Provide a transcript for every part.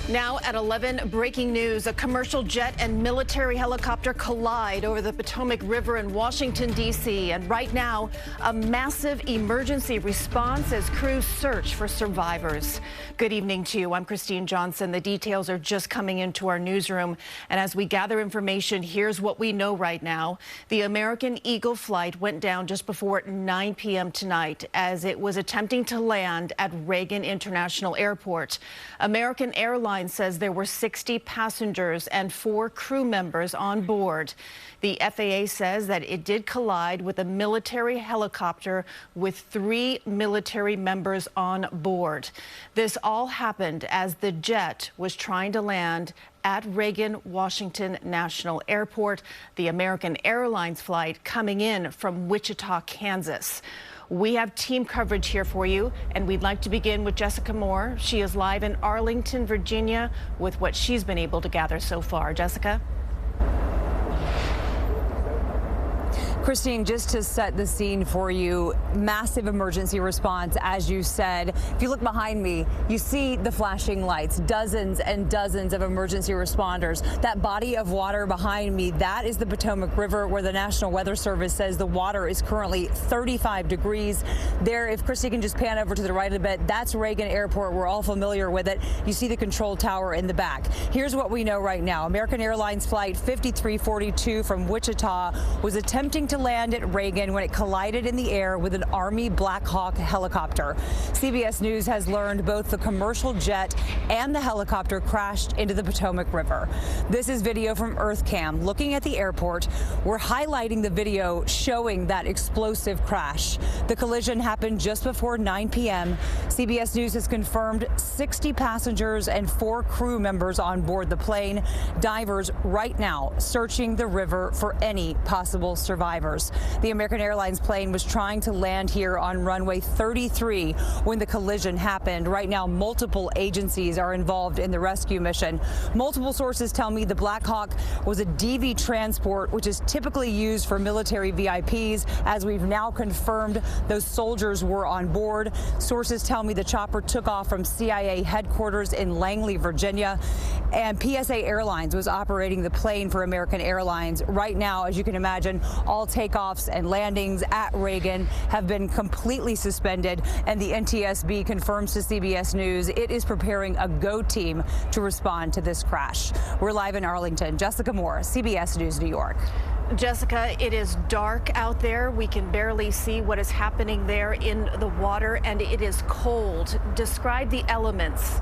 Now at 11, breaking news. A commercial jet and military helicopter collide over the Potomac River in Washington, D.C. And right now, a massive emergency response as crews search for survivors. Good evening to you. I'm Christine Johnson. The details are just coming into our newsroom. And as we gather information, here's what we know right now. The American Eagle flight went down just before 9 p.m. tonight as it was attempting to land at Reagan International Airport. American Airlines says there were 60 passengers and 4 crew members on board. The FAA says that it did collide with a military helicopter with 3 military members on board. This all happened as the jet was trying to land at Reagan Washington National Airport, the American Airlines flight coming in from Wichita, Kansas. We have team coverage here for you, and we'd like to begin with Jessica Moore. She is live in Arlington, Virginia, with what she's been able to gather so far. Jessica? Christine, just to set the scene for you, massive emergency response, as you said. If you look behind me, you see the flashing lights, dozens and dozens of emergency responders. That body of water behind me, that is the Potomac River, where the National Weather Service says the water is currently 35 degrees. There, if Christy can just pan over to the right a bit, that's Reagan Airport. We're all familiar with it. You see the control tower in the back. Here's what we know right now. American Airlines flight 5342 from Wichita was attempting to land at Reagan when it collided in the air with an Army Black Hawk helicopter. CBS News has learned both the commercial jet and the helicopter crashed into the Potomac River. This is video from EarthCam looking at the airport. We're highlighting the video showing that explosive crash. The collision happened just before 9 p.m. CBS News has confirmed 60 passengers and 4 crew members on board the plane. Divers right now searching the river for any possible survivors. The American Airlines plane was trying to land here on runway 33 when the collision happened. Right now, multiple agencies are involved in the rescue mission. Multiple sources tell me the Black Hawk was a DV transport, which is typically used for military VIPs. As we've now confirmed, those soldiers were on board. Sources tell me the chopper took off from CIA headquarters in Langley, Virginia, and PSA Airlines was operating the plane for American Airlines. Right now, as you can imagine, all takeoffs and landings at Reagan have been completely suspended, and the NTSB confirms to CBS News it is preparing a GO team to respond to this crash. We're live in Arlington. Jessica Moore, CBS News New York. Jessica, it is dark out there. We can barely see what is happening there in the water, and it is cold. Describe the elements.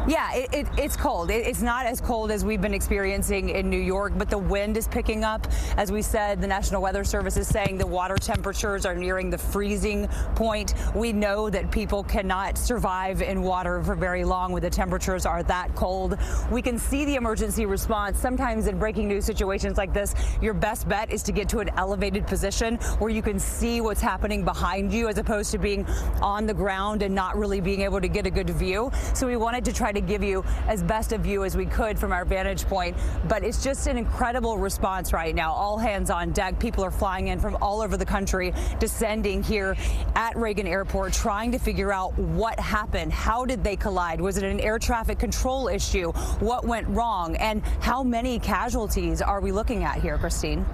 Yeah, it's cold. It's not as cold as we've been experiencing in New York, but the wind is picking up. As we said, the National Weather Service is saying the water temperatures are nearing the freezing point. We know that people cannot survive in water for very long when the temperatures are that cold. We can see the emergency response. Sometimes in breaking news situations like this, your best bet is to get to an elevated position where you can see what's happening behind you, as opposed to being on the ground and not really being able to get a good view. So we wanted to try to give you as best a view as we could from our vantage point, but it's just an incredible response right now. All hands on deck. People are flying in from all over the country, descending here at Reagan Airport, trying to figure out what happened. How did they collide? Was it an air traffic control issue? What went wrong? And how many casualties are we looking at here, Christine?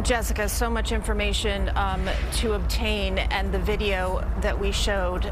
Jessica, so much information to obtain, and the video that we showed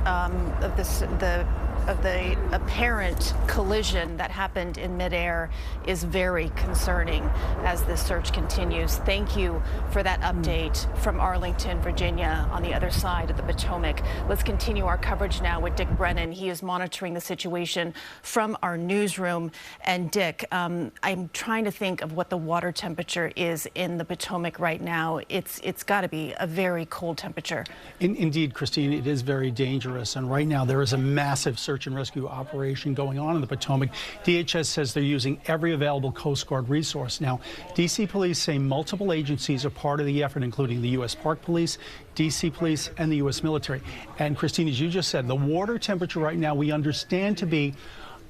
of the apparent collision that happened in midair is very concerning as this search continues. Thank you for that update from Arlington, Virginia, on the other side of the Potomac. Let's continue our coverage now with Dick Brennan. He is monitoring the situation from our newsroom. And Dick, I'm trying to think of what the water temperature is in the Potomac right now. It's got to be a very cold temperature. Indeed, Christine, it is very dangerous. And right now there is a massive search and rescue operation going on in the Potomac. DHS says they're using every available Coast Guard resource. Now, D.C. police say multiple agencies are part of the effort, including the U.S. Park Police, D.C. Police, and the U.S. military. And Christine, as you just said, the water temperature right now we understand to be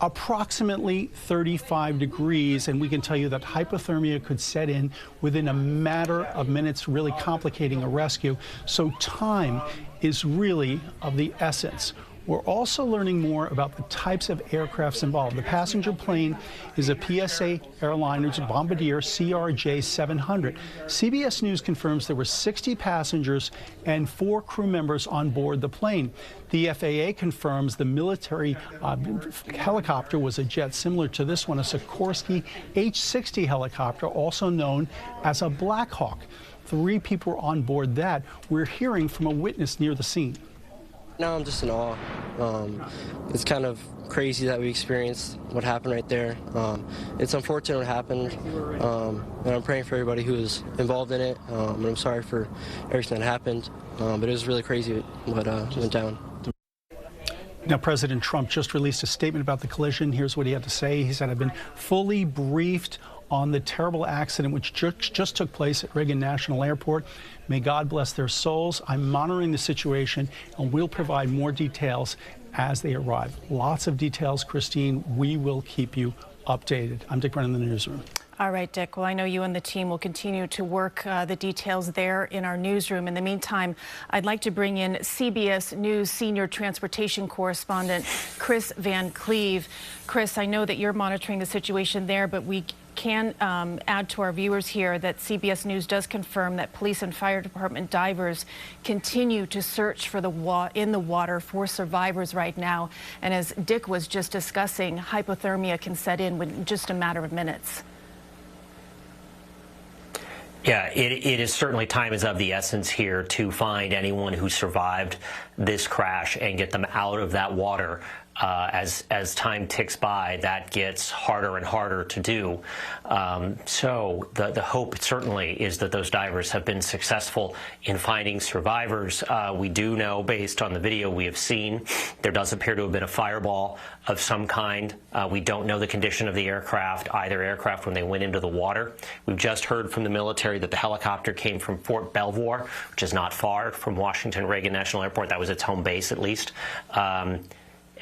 approximately 35 degrees, and we can tell you that hypothermia could set in within a matter of minutes, really complicating a rescue. So time is really of the essence. We're also learning more about the types of aircrafts involved. The passenger plane is a PSA Airlines Bombardier CRJ-700. CBS News confirms there were 60 passengers and 4 crew members on board the plane. The FAA confirms the military helicopter was a jet similar to this one, a Sikorsky H-60 helicopter, also known as a Black Hawk. 3 people were on board that. We're hearing from a witness near the scene. Now I'm just in awe. It's kind of crazy that we experienced what happened right there. It's unfortunate what happened, and I'm praying for everybody who was involved in it, and I'm sorry for everything that happened, but it was really crazy what went down. Now, President Trump just released a statement about the collision. Here's what he had to say. He said, "I've been fully briefed on the terrible accident which just took place at Reagan National Airport. May God bless their souls. I'm monitoring the situation and we'll provide more details as they arrive." Lots of details, Christine. We will keep you updated. I'm Dick Brennan in the newsroom. All right, Dick. Well, I know you and the team will continue to work the details there in our newsroom. In the meantime, I'd like to bring in CBS News senior transportation correspondent Kris Van Cleave. Kris, I know that you're monitoring the situation there, but we can add to our viewers here that CBS News does confirm that police and fire department divers continue to search for in the water for survivors right now. And as Dick was just discussing, hypothermia can set in within just a matter of minutes. Yeah, it is certainly time is of the essence here to find anyone who survived this crash and get them out of that water. As time ticks by, that gets harder and harder to do. So the hope certainly is that those divers have been successful in finding survivors. We do know, based on the video we have seen, there does appear to have been a fireball of some kind. We don't know the condition of the aircraft, either aircraft, when they went into the water. We've just heard from the military that the helicopter came from Fort Belvoir, which is not far from Washington Reagan National Airport. That was its home base, at least.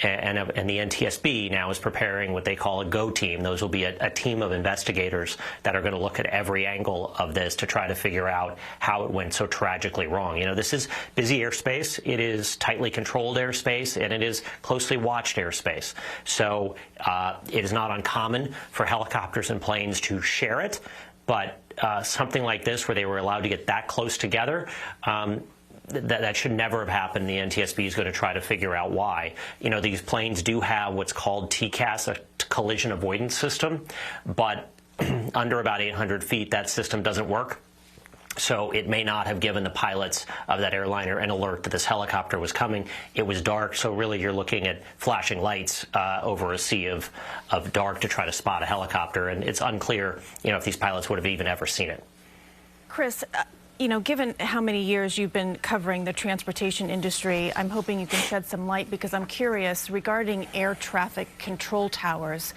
And the NTSB now is preparing what they call a GO team. Those will be a team of investigators that are going to look at every angle of this to try to figure out how it went so tragically wrong. You know, this is busy airspace. It is tightly controlled airspace, and it is closely watched airspace. So it is not uncommon for helicopters and planes to share it, but something like this, where they were allowed to get that close together, that should never have happened. The NTSB is going to try to figure out why. You know, these planes do have what's called TCAS, a collision avoidance system, but under about 800 feet, that system doesn't work. So it may not have given the pilots of that airliner an alert that this helicopter was coming. It was dark, so really you're looking at flashing lights over a sea of dark to try to spot a helicopter, and it's unclear, you know, if these pilots would have even ever seen it. Kris, you know, given how many years you've been covering the transportation industry, I'm hoping you can shed some light, because I'm curious regarding air traffic control towers.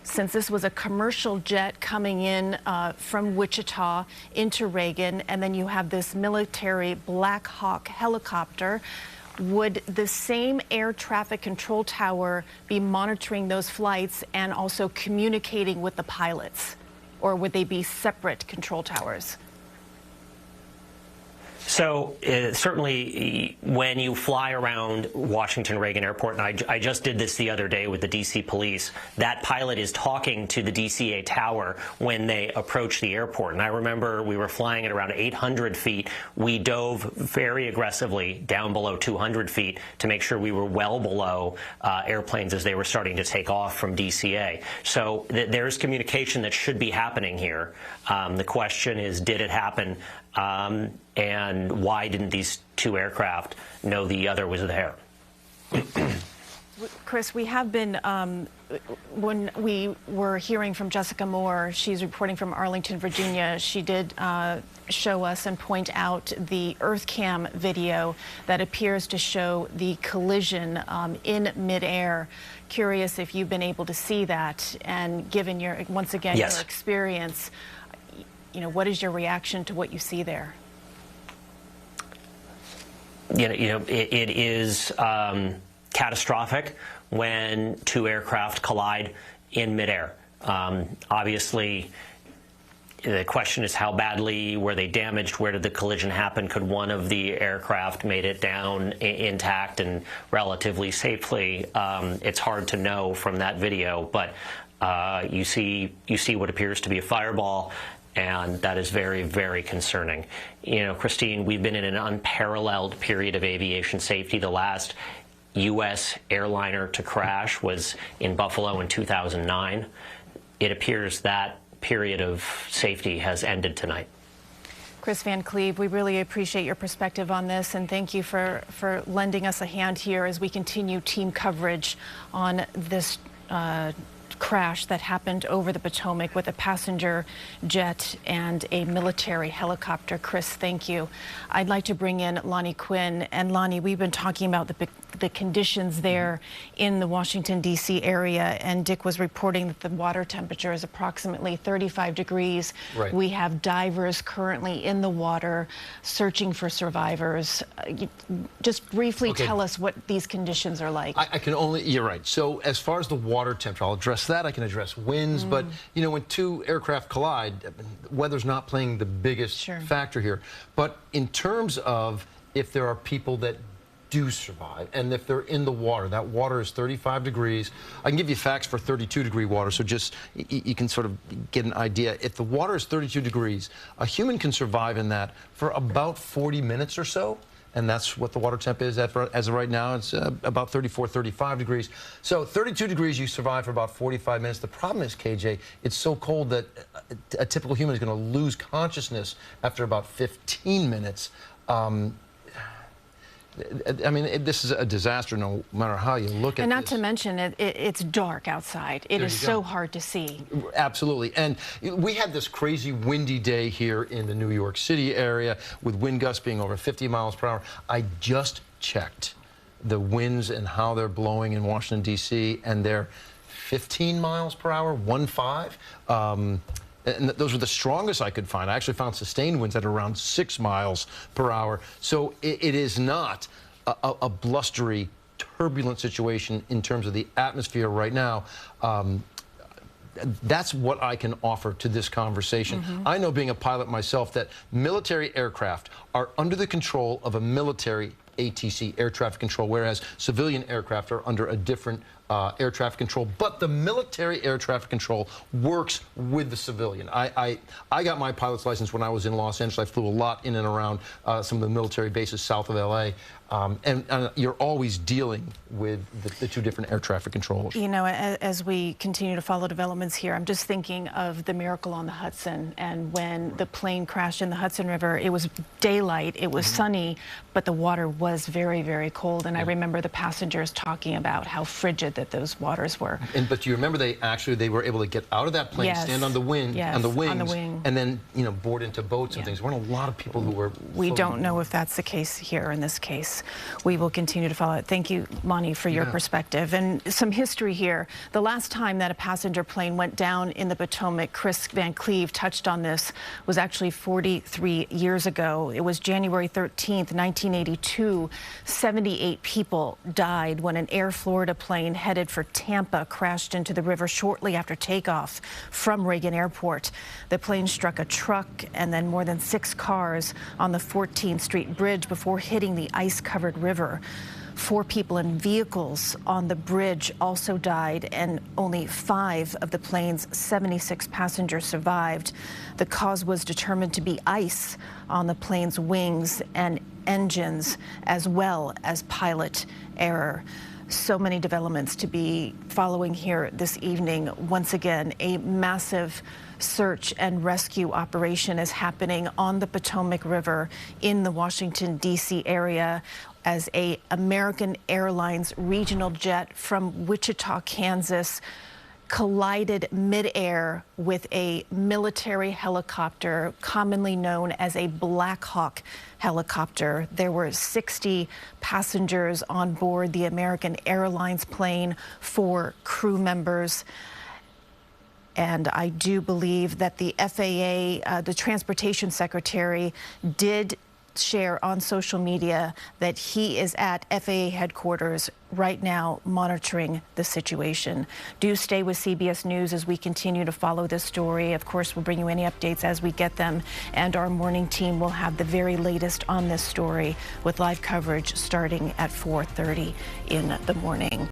Since this was a commercial jet coming in from Wichita into Reagan, and then you have this military Black Hawk helicopter, would the same air traffic control tower be monitoring those flights and also communicating with the pilots? Or would they be separate control towers? So certainly when you fly around Washington Reagan Airport, and I just did this the other day with the D.C. police, that pilot is talking to the DCA tower when they approach the airport. And I remember we were flying at around 800 feet. We dove very aggressively down below 200 feet to make sure we were well below airplanes as they were starting to take off from DCA. So there's communication that should be happening here. The question is, did it happen? And why didn't these two aircraft know the other was there? Kris, we have been, when we were hearing from Jessica Moore, she's reporting from Arlington, Virginia, she did show us and point out the EarthCam video that appears to show the collision in midair. Curious if you've been able to see that, and given your, once again, Yes. your experience, you know, what is your reaction to what you see there? You know, it is catastrophic when two aircraft collide in midair. Obviously, the question is how badly were they damaged? Where did the collision happen? Could one of the aircraft made it down intact and relatively safely? It's hard to know from that video, but you see what appears to be a fireball, and that is very, very concerning. You know, Christine, we've been in an unparalleled period of aviation safety. The last U.S. airliner to crash was in Buffalo in 2009. It appears that period of safety has ended tonight. Kris Van Cleave, we really appreciate your perspective on this, and thank you for lending us a hand here as we continue team coverage on this crash that happened over the Potomac with a passenger jet and a military helicopter. Kris, thank you. I'd like to bring in Lonnie Quinn. And Lonnie, we've been talking about the conditions there in the Washington, D.C. area, and Dick was reporting that the water temperature is approximately 35 degrees. Right. We have divers currently in the water searching for survivors. Just briefly tell us what these conditions are like. I can only, you're right. So as far as the water temperature, I'll address that. I can address winds, but you know, when two aircraft collide, weather's not playing the biggest factor here. But in terms of if there are people that do survive, and if they're in the water, that water is 35 degrees. I can give you facts for 32-degree water, so just you can sort of get an idea. If the water is 32 degrees, a human can survive in that for about 40 minutes or so. And that's what the water temp is as of right now. It's about 34, 35 degrees. So 32 degrees, you survive for about 45 minutes. The problem is, KJ, it's so cold that a typical human is going to lose consciousness after about 15 minutes. I mean, this is a disaster no matter how you look at it. And not to mention, it's dark outside. It is so hard to see. Absolutely. And we had this crazy windy day here in the New York City area with wind gusts being over 50 miles per hour. I just checked the winds and how they're blowing in Washington, D.C., and they're 15 miles per hour, 1.5. And those were the strongest I could find. I actually found sustained winds at around 6 miles per hour. So it is not a blustery, turbulent situation in terms of the atmosphere right now. That's what I can offer to this conversation. I know, being a pilot myself, that military aircraft are under the control of a military ATC, air traffic control, whereas civilian aircraft are under a different air traffic control. But the military air traffic control works with the civilian. I got my pilot's license when I was in Los Angeles. I flew a lot in and around some of the military bases south of LA. And you're always dealing with the two different air traffic controllers. You know, as we continue to follow developments here, I'm just thinking of the miracle on the Hudson, and when the plane crashed in the Hudson River, it was daylight, it was sunny, but the water was very, very cold. And I remember the passengers talking about how frigid that those waters were. But you remember they were able to get out of that plane, stand on the wings, and then, you know, board into boats and things. There weren't a lot of people who were. We don't know if that's the case here in this case. We will continue to follow it. Thank you, Lonnie, for your perspective. And some history here. The last time that a passenger plane went down in the Potomac, Kris Van Cleave touched on this, was actually 43 years ago. It was January 13th, 1982. 78 people died when an Air Florida plane headed for Tampa crashed into the river shortly after takeoff from Reagan Airport. The plane struck a truck and then more than 6 cars on the 14th Street Bridge before hitting the ice-covered river. 4 people in vehicles on the bridge also died, and only 5 of the plane's 76 passengers survived. The cause was determined to be ice on the plane's wings and engines, as well as pilot error. So many developments to be following here this evening. Once again, a massive search and rescue operation is happening on the Potomac River in the Washington, D.C. area as a American Airlines regional jet from Wichita, Kansas, collided midair with a military helicopter, commonly known as a Black Hawk helicopter. There were 60 passengers on board the American Airlines plane, 4 crew members. And I do believe that the FAA, the Transportation Secretary, did share on social media that he is at FAA headquarters right now monitoring the situation. Do stay with CBS News as we continue to follow this story. Of course, we'll bring you any updates as we get them, and our morning team will have the very latest on this story with live coverage starting at 4:30 in the morning.